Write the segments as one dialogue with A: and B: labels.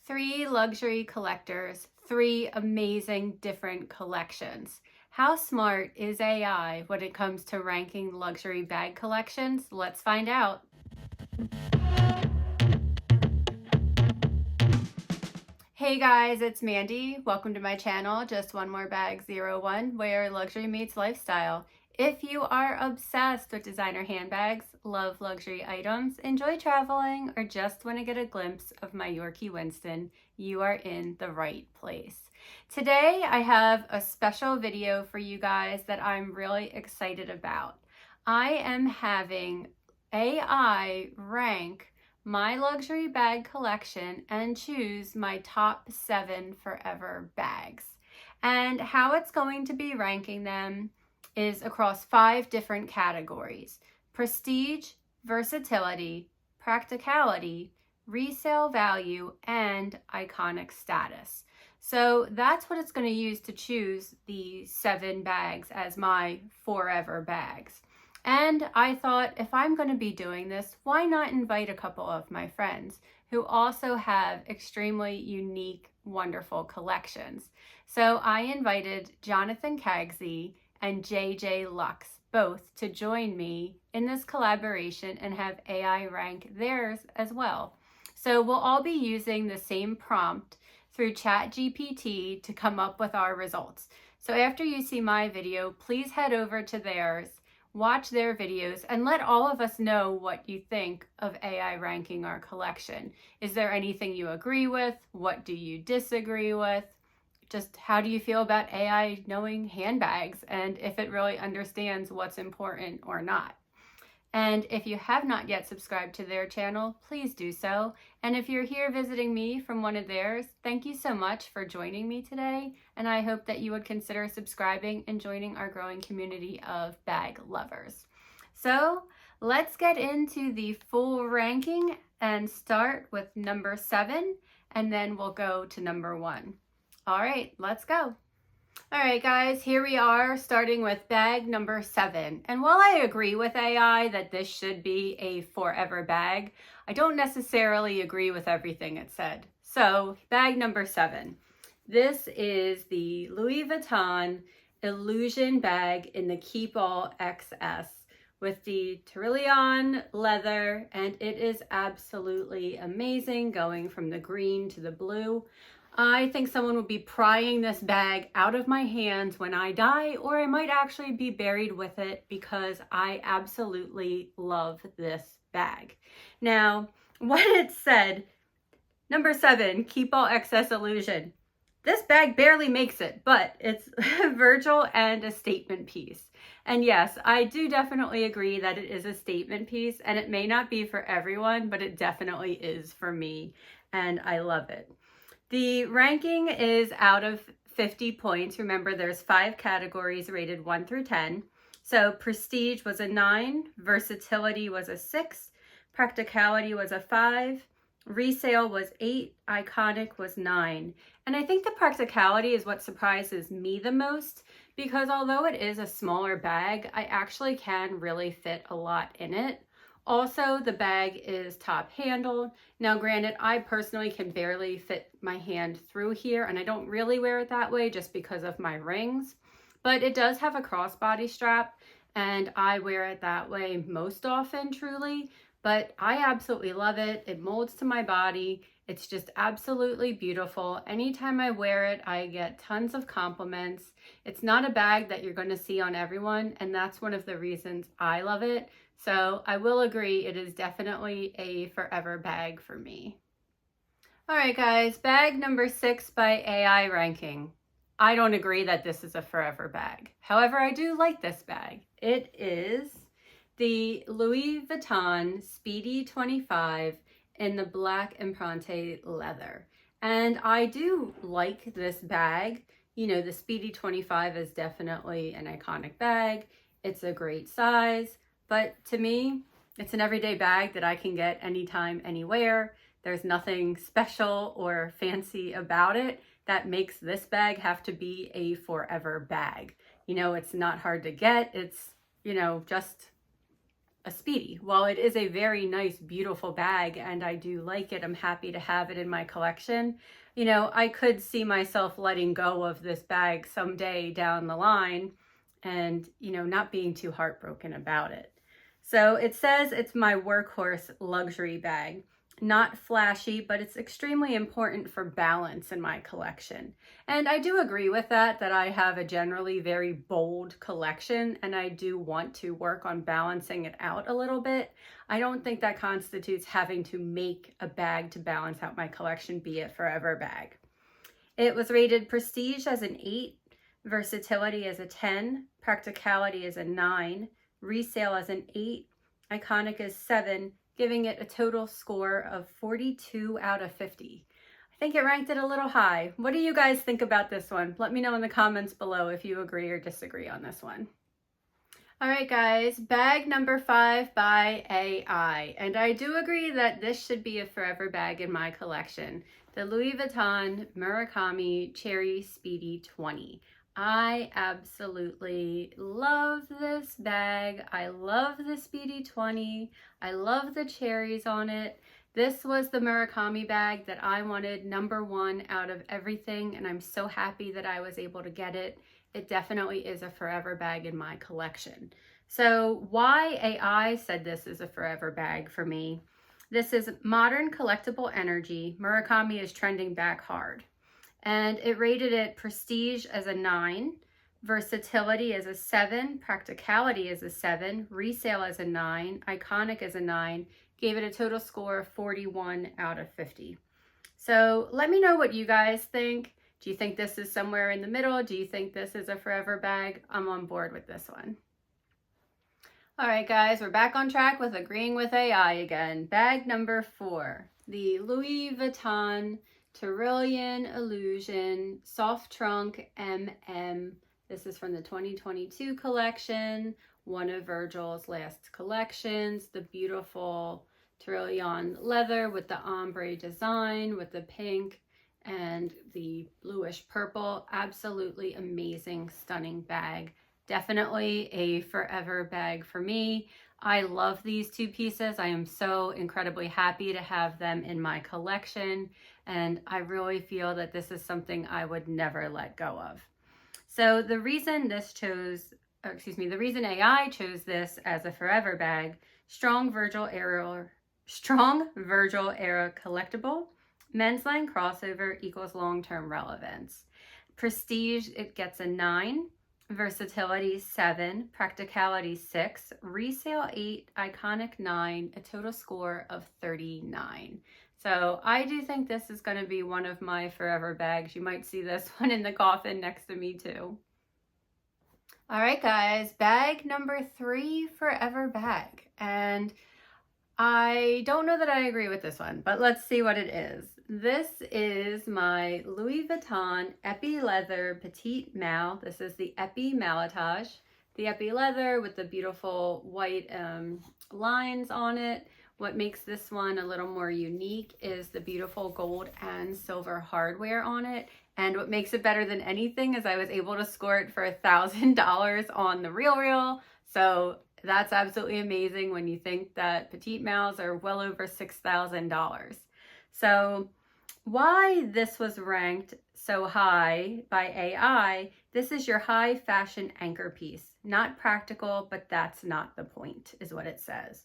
A: Three luxury collectors, three amazing different collections. How smart is AI when it comes to ranking luxury bag collections? Let's find out. Hey guys, it's Mandy. Welcome to my channel, Just One More Bag 01, where luxury meets lifestyle. If you are obsessed with designer handbags, love luxury items, enjoy traveling, or just want to get a glimpse of my Yorkie Winston, you are in the right place. Today, I have a special video for you guys that I'm really excited about. I am having AI rank my luxury bag collection and choose my top 7 forever bags. And how it's going to be ranking them is across 5 different categories: prestige, versatility, practicality, resale value, and iconic status. So that's what it's going to use to choose the 7 bags as my forever bags. And I thought, if I'm going to be doing this, why not invite a couple of my friends who also have extremely unique, wonderful collections. So I invited Jonathan Cagsey and JJ Lux both to join me in this collaboration and have AI rank theirs as well. So we'll all be using the same prompt through ChatGPT to come up with our results. So after you see my video, please head over to theirs, watch their videos, and let all of us know what you think of AI ranking our collection. Is there anything you agree with? What do you disagree with? Just how do you feel about AI knowing handbags and if it really understands what's important or not? And if you have not yet subscribed to their channel, please do so. And if you're here visiting me from one of theirs, thank you so much for joining me today. And I hope that you would consider subscribing and joining our growing community of bag lovers. So let's get into the full ranking and start with number 7, and then we'll go to number 1. All right, let's go. All right, guys, here we are starting with bag number 7. And while I agree with AI that this should be a forever bag, I don't necessarily agree with everything it said. So bag number 7. This is the Louis Vuitton Illusion bag in the Keepall XS with the Trillion leather, and it is absolutely amazing, going from the green to the blue. I think someone will be prying this bag out of my hands when I die, or I might actually be buried with it because I absolutely love this bag. Now, what it said, number 7, Keepall XS Illusion. This bag barely makes it, but it's Virgil and a statement piece. And yes, I do definitely agree that it is a statement piece, and it may not be for everyone, but it definitely is for me, and I love it. The ranking is out of 50 points. Remember, there's 5 categories rated 1 through 10. So prestige was a 9, versatility was a 6, practicality was a 5, resale was 8, iconic was 9. And I think the practicality is what surprises me the most, because although it is a smaller bag, I actually can really fit a lot in it. Also, the bag is top handled. Now, granted, I personally can barely fit my hand through here, and I don't really wear it that way just because of my rings, but it does have a crossbody strap, and I wear it that way most often, truly, but I absolutely love it. It molds to my body. It's just absolutely beautiful. Anytime I wear it, I get tons of compliments. It's not a bag that you're going to see on everyone, and that's one of the reasons I love it. So I will agree, it is definitely a forever bag for me. All right, guys, bag number 6 by AI ranking. I don't agree that this is a forever bag. However, I do like this bag. It is the Louis Vuitton Speedy 25 in the black Empreinte leather. And I do like this bag. You know, the Speedy 25 is definitely an iconic bag. It's a great size. But to me, it's an everyday bag that I can get anytime, anywhere. There's nothing special or fancy about it that makes this bag have to be a forever bag. You know, it's not hard to get. It's, you know, just a Speedy. While it is a very nice, beautiful bag and I do like it, I'm happy to have it in my collection. You know, I could see myself letting go of this bag someday down the line and, you know, not being too heartbroken about it. So it says it's my workhorse luxury bag. Not flashy, but it's extremely important for balance in my collection. And I do agree with that I have a generally very bold collection and I do want to work on balancing it out a little bit. I don't think that constitutes having to make a bag to balance out my collection, be it forever bag. It was rated prestige as an 8, versatility as a 10, practicality as a 9, resale as an 8, iconic as 7, giving it a total score of 42 out of 50. I think it ranked it a little high. What do you guys think about this one? Let me know in the comments below if you agree or disagree on this one. All right, guys, bag number 5 by AI. And I do agree that this should be a forever bag in my collection. The Louis Vuitton Murakami Cherry Speedy 20. I absolutely love this bag. I love the Speedy 20. I love the cherries on it. This was the Murakami bag that I wanted #1 out of everything, and I'm so happy that I was able to get it. It definitely is a forever bag in my collection. So why AI said this is a forever bag for me? This is modern collectible energy. Murakami is trending back hard. And it rated it prestige as a 9, versatility as a 7, practicality as a 7, resale as a 9, iconic as a 9, gave it a total score of 41 out of 50. So let me know what you guys think. Do you think this is somewhere in the middle? Do you think this is a forever bag? I'm on board with this one. All right, guys, we're back on track with agreeing with AI again. Bag number 4, the Louis Vuitton XS Illusion Soft Trunk MM. This is from the 2022 collection, one of Virgil's last collections. The beautiful Tyrolean leather with the ombre design, with the pink and the bluish purple. Absolutely amazing, stunning bag. Definitely a forever bag for me. I love these two pieces. I am so incredibly happy to have them in my collection, and I really feel that this is something I would never let go of. So the reason the reason AI chose this as a forever bag, strong Virgil era collectible, men's line crossover equals long-term relevance. Prestige, it gets a 9. Versatility 7, practicality 6, resale 8, iconic 9, a total score of 39. So I do think this is going to be one of my forever bags. You might see this one in the coffin next to me too. All right, guys, bag number 3, forever bag. And I don't know that I agree with this one, but let's see what it is. This is my Louis Vuitton Epi Leather Petite Malle. This is the Epi Malletage. The Epi Leather with the beautiful white lines on it. What makes this one a little more unique is the beautiful gold and silver hardware on it. And what makes it better than anything is I was able to score it for $1,000 on the RealReal. So that's absolutely amazing when you think that Petite Malles are well over $6,000. So why this was ranked so high by AI, this is your high fashion anchor piece. Not practical, but that's not the point, is what it says.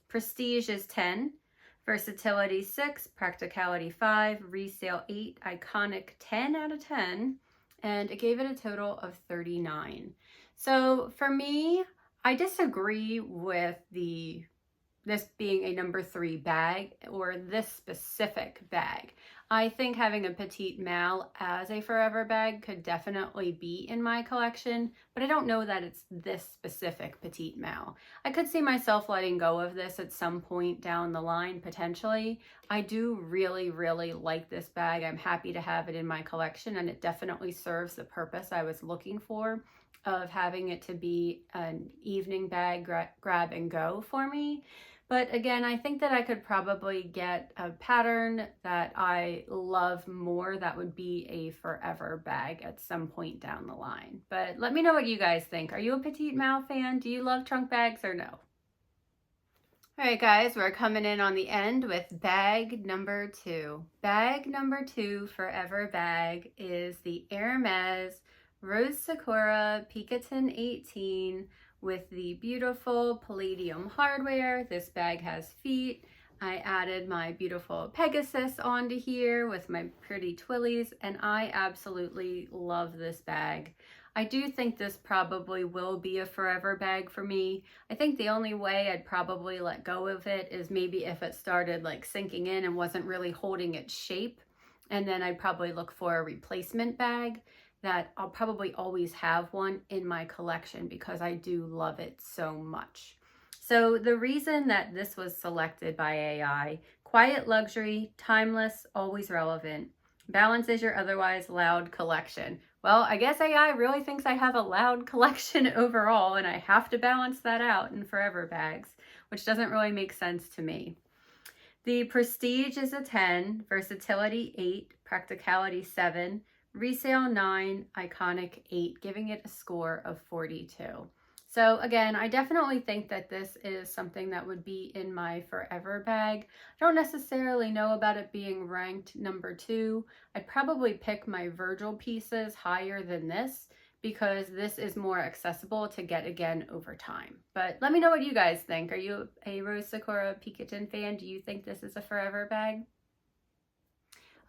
A: Prestige is 10, versatility 6, practicality 5, resale 8, iconic 10 out of 10, and it gave it a total of 39. So for me, I disagree with this being a number 3 bag or this specific bag. I think having a Petite Malle as a forever bag could definitely be in my collection, but I don't know that it's this specific Petite Malle. I could see myself letting go of this at some point down the line, potentially. I do really, really like this bag. I'm happy to have it in my collection, and it definitely serves the purpose I was looking for of having it to be an evening bag grab and go for me. But again, I think that I could probably get a pattern that I love more that would be a forever bag at some point down the line. But let me know what you guys think. Are you a Petite Malle fan? Do you love trunk bags or no? All right, guys, we're coming in on the end with bag number 2. Bag number 2 forever bag is the Hermès Rose Sakura Picotin 18 with the beautiful palladium hardware. This bag has feet. I added my beautiful Pegasus onto here with my pretty twillies, and I absolutely love this bag. I do think this probably will be a forever bag for me. I think the only way I'd probably let go of it is maybe if it started like sinking in and wasn't really holding its shape. And then I'd probably look for a replacement bag that I'll probably always have one in my collection because I do love it so much. So the reason that this was selected by AI, quiet luxury, timeless, always relevant, balances your otherwise loud collection. Well, I guess AI really thinks I have a loud collection overall, and I have to balance that out in forever bags, which doesn't really make sense to me. The Prestige is a 10, Versatility 8, Practicality 7, Resale 9, Iconic 8, giving it a score of 42. So again, I definitely think that this is something that would be in my forever bag. I don't necessarily know about it being ranked number 2. I'd probably pick my Virgil pieces higher than this because this is more accessible to get again over time. But let me know what you guys think. Are you a Rose Sakura Picotin fan? Do you think this is a forever bag?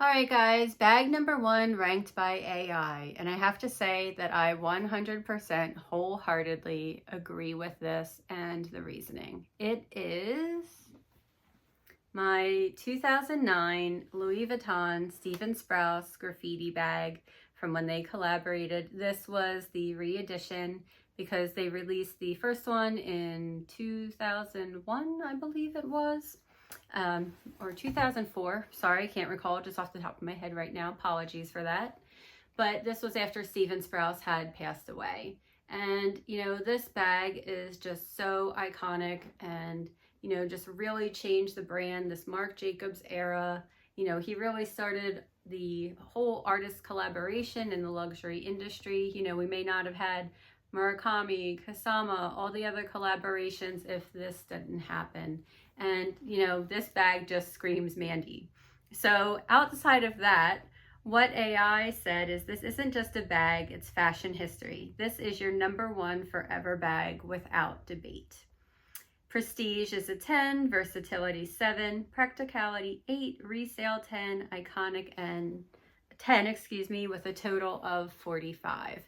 A: All right, guys, bag number 1 ranked by AI, and I have to say that I 100% wholeheartedly agree with this and the reasoning. It is my 2009 Louis Vuitton Stephen Sprouse graffiti bag from when they collaborated. This was the re-edition because they released the first one in 2001, I believe it was. Or 2004, sorry, I can't recall just off the top of my head right now, apologies for that. But this was after Stephen Sprouse had passed away. And, you know, this bag is just so iconic and, you know, just really changed the brand, this Marc Jacobs era. You know, he really started the whole artist collaboration in the luxury industry. You know, we may not have had Murakami, Kasama, all the other collaborations if this didn't happen. And, you know, this bag just screams Mandy. So outside of that, what AI said is this isn't just a bag, it's fashion history. This is your number 1 forever bag without debate. Prestige is a 10, Versatility 7, Practicality 8, Resale 10, Iconic and 10, with a total of 45.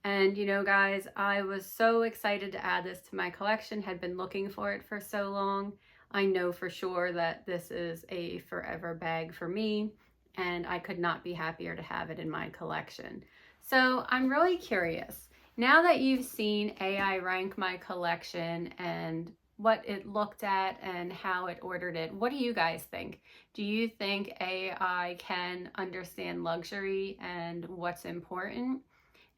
A: And, you know, guys, I was so excited to add this to my collection, had been looking for it for so long. I know for sure that this is a forever bag for me, and I could not be happier to have it in my collection. So I'm really curious, now that you've seen AI rank my collection and what it looked at and how it ordered it, what do you guys think? Do you think AI can understand luxury and what's important?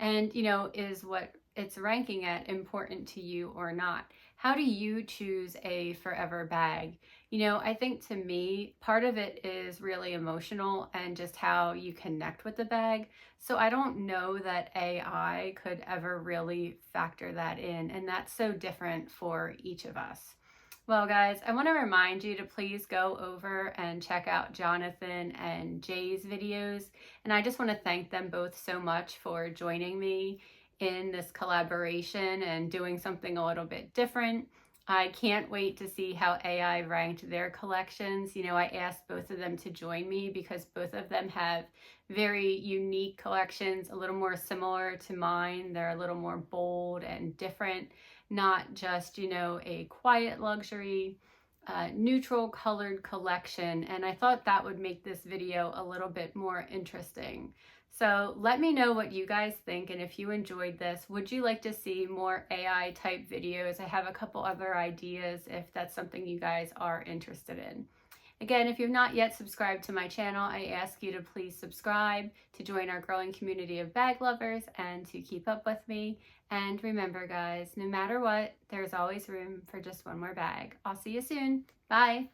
A: And, you know, is what it's ranking at important to you or not? How do you choose a forever bag? You know, I think to me, part of it is really emotional and just how you connect with the bag. So I don't know that AI could ever really factor that in. And that's so different for each of us. Well, guys, I want to remind you to please go over and check out Jonathan and Jay's videos. And I just want to thank them both so much for joining me in this collaboration and doing something a little bit different. I can't wait to see how AI ranked their collections. You know, I asked both of them to join me because both of them have very unique collections, a little more similar to mine. They're a little more bold and different, not just, you know, a quiet luxury, neutral colored collection. And I thought that would make this video a little bit more interesting. So let me know what you guys think, and if you enjoyed this, would you like to see more AI type videos? I have a couple other ideas if that's something you guys are interested in. Again, if you've not yet subscribed to my channel, I ask you to please subscribe to join our growing community of bag lovers and to keep up with me. And remember, guys, no matter what, there's always room for just one more bag. I'll see you soon. Bye.